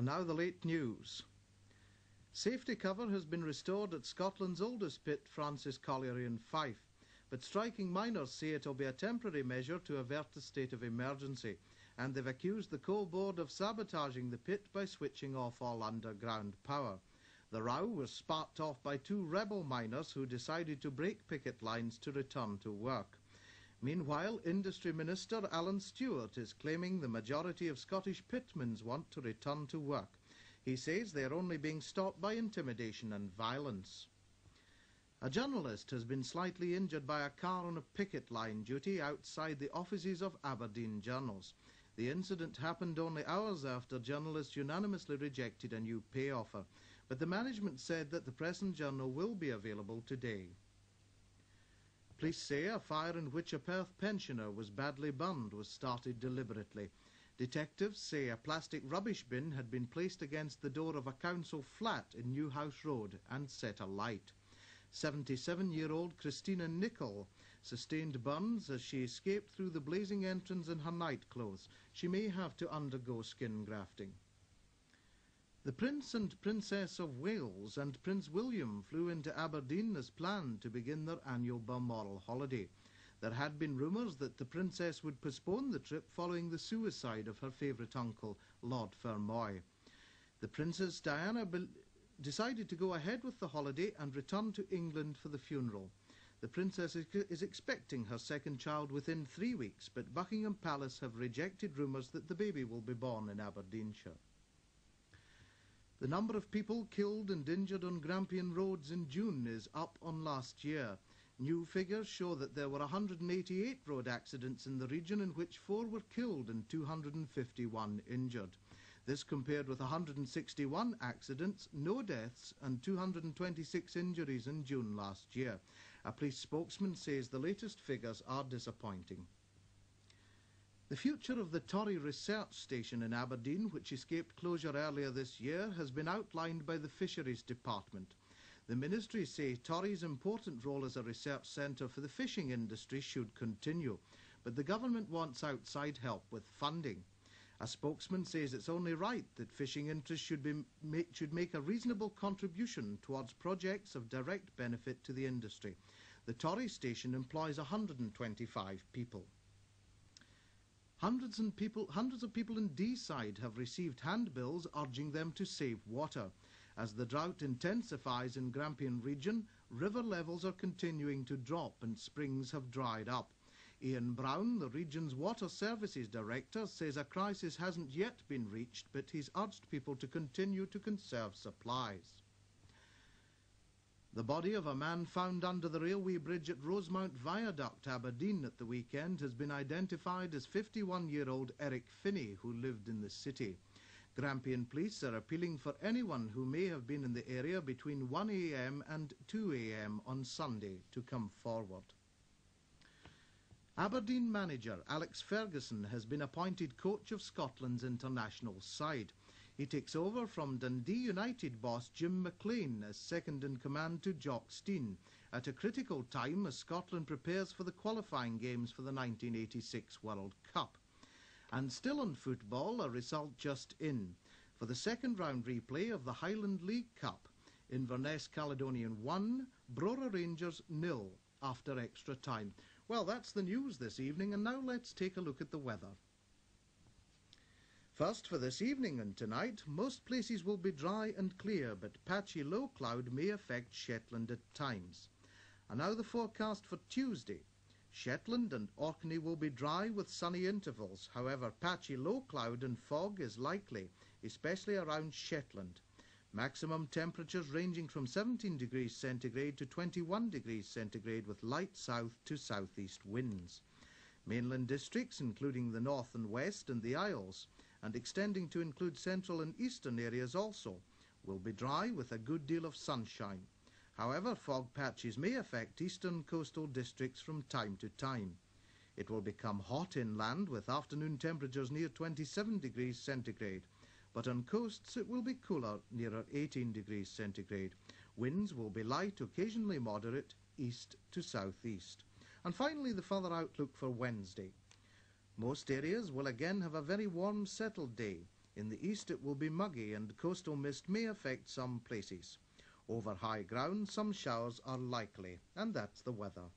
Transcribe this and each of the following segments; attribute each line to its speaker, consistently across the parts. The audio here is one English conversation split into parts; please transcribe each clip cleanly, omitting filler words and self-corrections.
Speaker 1: And now the late news. Safety cover has been restored at Scotland's oldest pit, Francis Colliery in Fife, but striking miners say it will be a temporary measure to avert the state of emergency, and they've accused the coal board of sabotaging the pit by switching off all underground power. The row was sparked off by two rebel miners who decided to break picket lines to return to work. Meanwhile, Industry Minister Alan Stewart is claiming the majority of Scottish pitmen want to return to work. He says they are only being stopped by intimidation and violence. A journalist has been slightly injured by a car on a picket line duty outside the offices of Aberdeen Journals. The incident happened only hours after journalists unanimously rejected a new pay offer, but the management said that the Press and Journal will be available today. Police say a fire in which a Perth pensioner was badly burned was started deliberately. Detectives say a plastic rubbish bin had been placed against the door of a council flat in Newhouse Road and set alight. 77-year-old Christina Nichol sustained burns as she escaped through the blazing entrance in her nightclothes. She may have to undergo skin grafting. The Prince and Princess of Wales and Prince William flew into Aberdeen as planned to begin their annual Balmoral holiday. There had been rumours that the Princess would postpone the trip following the suicide of her favourite uncle, Lord Fermoy. The Princess Diana decided to go ahead with the holiday and return to England for the funeral. The Princess is expecting her second child within 3 weeks, but Buckingham Palace have rejected rumours that the baby will be born in Aberdeenshire. The number of people killed and injured on Grampian roads in June is up on last year. New figures show that there were 188 road accidents in the region, in which 4 were killed and 251 injured. This compared with 161 accidents, no deaths and 226 injuries in June last year. A police spokesman says the latest figures are disappointing. The future of the Torry Research Station in Aberdeen, which escaped closure earlier this year, has been outlined by the Fisheries Department. The ministry say Torry's important role as a research centre for the fishing industry should continue, but the government wants outside help with funding. A spokesman says it's only right that fishing interests should make a reasonable contribution towards projects of direct benefit to the industry. The Torry station employs 125 people. Hundreds of people in Deeside have received handbills urging them to save water. As the drought intensifies in Grampian region, river levels are continuing to drop and springs have dried up. Ian Brown, the region's Water Services Director, says a crisis hasn't yet been reached, but he's urged people to continue to conserve supplies. The body of a man found under the railway bridge at Rosemount Viaduct, Aberdeen, at the weekend has been identified as 51-year-old Eric Finney, who lived in the city. Grampian police are appealing for anyone who may have been in the area between 1 a.m. and 2 a.m. on Sunday to come forward. Aberdeen manager Alex Ferguson has been appointed coach of Scotland's international side. He takes over from Dundee United boss Jim McLean as second-in-command to Jock Stein at a critical time as Scotland prepares for the qualifying games for the 1986 World Cup. And still on football, a result just in. For the second round replay of the Highland League Cup, Inverness Caledonian 1, Brora Rangers 0 after extra time. Well, that's the news this evening, and now let's take a look at the weather. First, for this evening and tonight, most places will be dry and clear, but patchy low cloud may affect Shetland at times. And now the forecast for Tuesday. Shetland and Orkney will be dry with sunny intervals. However, patchy low cloud and fog is likely, especially around Shetland. Maximum temperatures ranging from 17 degrees centigrade to 21 degrees centigrade with light south to southeast winds. Mainland districts, including the north and west and the Isles, and extending to include central and eastern areas also, will be dry with a good deal of sunshine. However, fog patches may affect eastern coastal districts from time to time. It will become hot inland with afternoon temperatures near 27 degrees centigrade, but on coasts it will be cooler, nearer 18 degrees centigrade. Winds will be light, occasionally moderate, east to southeast. And finally, the further outlook for Wednesday. Most areas will again have a very warm, settled day. In the east it will be muggy and coastal mist may affect some places. Over high ground some showers are likely, and that's the weather.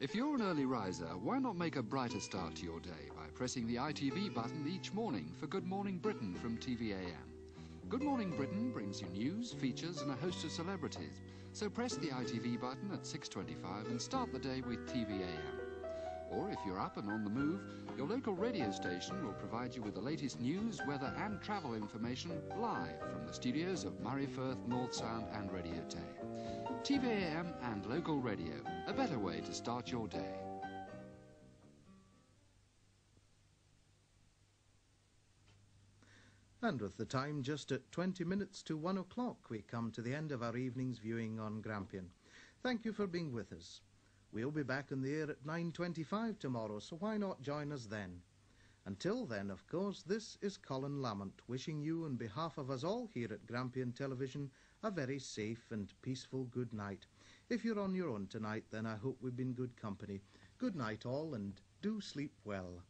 Speaker 2: If you're an early riser, why not make a brighter start to your day by pressing the ITV button each morning for Good Morning Britain from TVAM. Good Morning Britain brings you news, features and a host of celebrities. So press the ITV button at 6:25 and start the day with TVAM. Or if you're up and on the move, your local radio station will provide you with the latest news, weather and travel information live from the studios of Murray Firth, North Sound and Radio Tay. TVAM and local radio, a better way to start your day.
Speaker 1: And with the time just at 20 minutes to 1 o'clock, we come to the end of our evening's viewing on Grampian. Thank you for being with us. We'll be back in the air at 9:25 tomorrow, so why not join us then? Until then, of course, this is Colin Lamont, wishing you on behalf of us all here at Grampian Television a very safe and peaceful good night. If you're on your own tonight, then I hope we've been good company. Good night all, and do sleep well.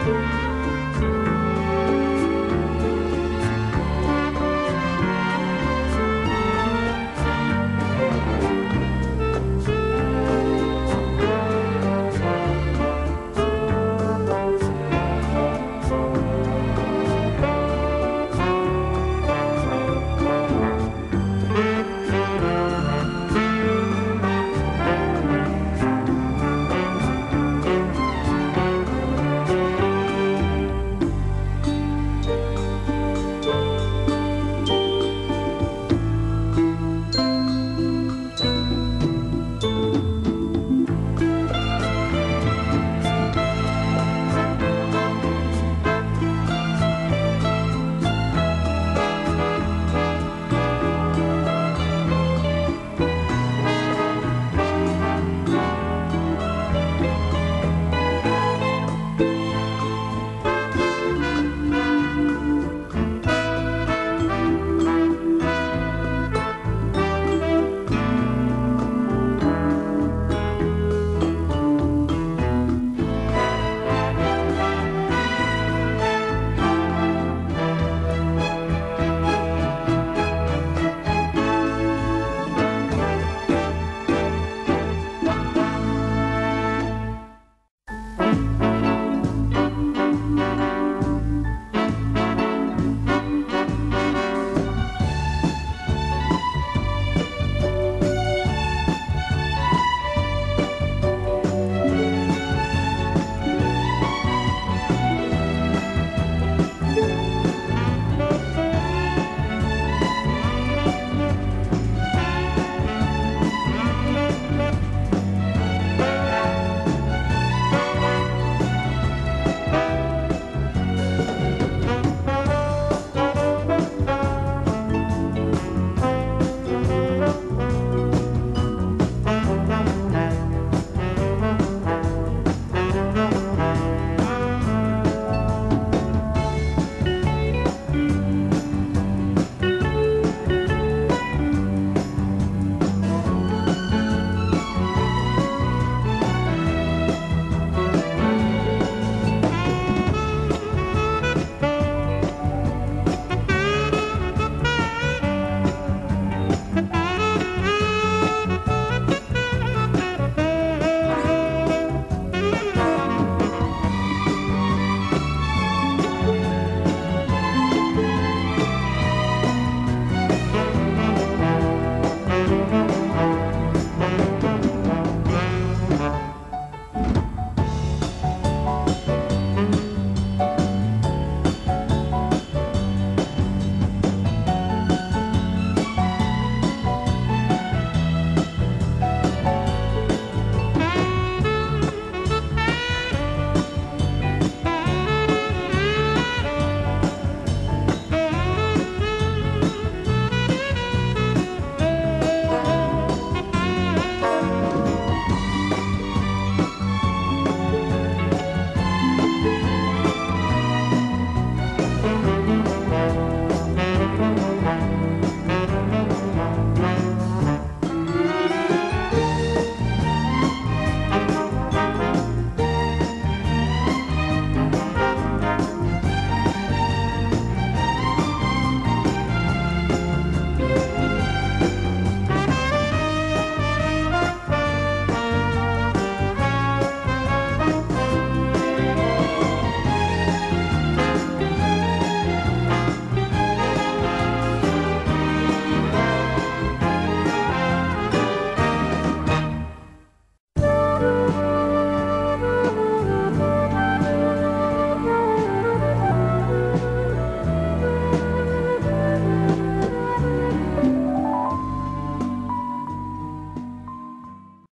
Speaker 1: Bye.